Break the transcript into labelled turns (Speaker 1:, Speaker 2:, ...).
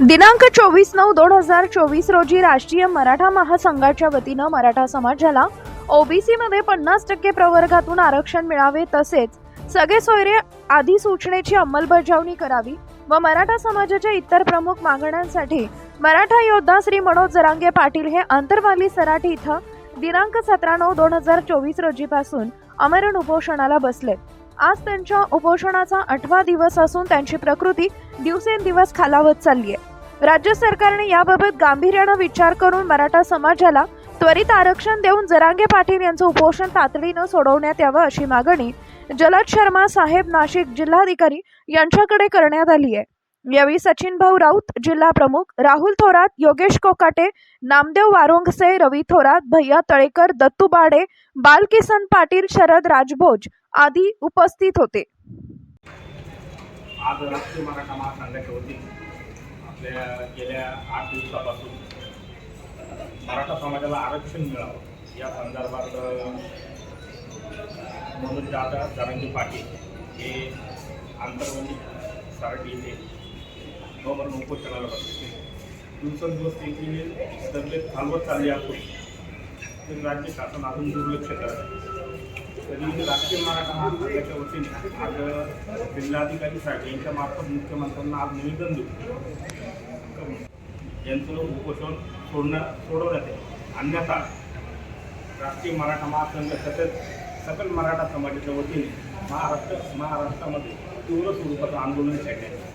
Speaker 1: दिनांक 24/9/2024 रोजी राष्ट्रीय मराठा महासंघाच्या वतीनं मराठा समाजाला ओबीसी मध्ये 50% प्रवर्गातून आरक्षण मिळावे, तसेच सगळे सोयरे अधिसूचनेची अंमलबजावणी करावी व मराठा समाजाच्या इतर प्रमुख मागण्यांसाठी मराठा योद्धा श्री मनोज जरांगे पाटील हे अंतरवाली सराटी इथं दिनांक 17/9/2024 रोजीपासून आमरण उपोषणाला बसले। आज त्यांच्या उपोषणाचा 8वा दिवस असून त्यांची प्रकृती दिवसेंदिवस खालावत चालली आहे। राज्य सरकारने याबाबत गांभीर्याने विचार करून मराठा समाजाला त्वरित आरक्षण देऊन जरांगे पाटील यांचं उपोषण तातडीने सोडवण्यात यावं अशी मागणी जलद शर्मा साहेब नाशिक जिल्हाधिकारी यांच्याकडे करण्यात आली आहे। यावेळी सचिन भाऊ राऊत जिल्हा प्रमुख, राहुल थोरात, योगेश कोकाटे, नामदेव वारोंगसे, रवी थोरात, भैया तळेकर, दत्तू बाडे, बालकिसन पाटील, शरद राजभोज आदी उपस्थित होते।
Speaker 2: आज राष्ट्रीय मराठा महासंघाच्या वतीने आपल्या गेल्या 8 दिवसापासून मराठा समाजाला आरक्षण मिळावं या संदर्भात मनोज दादा जरांगे पाटील हे आंतरवली सराटी येथे उपोषणाला बसले। दिवसेंदिवस त्यांची तब्येत खालवत चालली असून ते राज्य शासन अजून दुर्लक्ष करत आहे। तरी राष्ट्रीय मराठा महासंघाच्या वतीने आज जिल्हाधिकारी साहेब यांच्या मार्फत मुख्यमंत्र्यांना आज निवेदन देऊ यांचं उपोषण सोडवण्यात आहे। अन्यथा राष्ट्रीय मराठा महासंघ तसेच सकल मराठा समाजाच्या वतीने महाराष्ट्रामध्ये तीव्र स्वरूपाचं आंदोलन छेडण्यात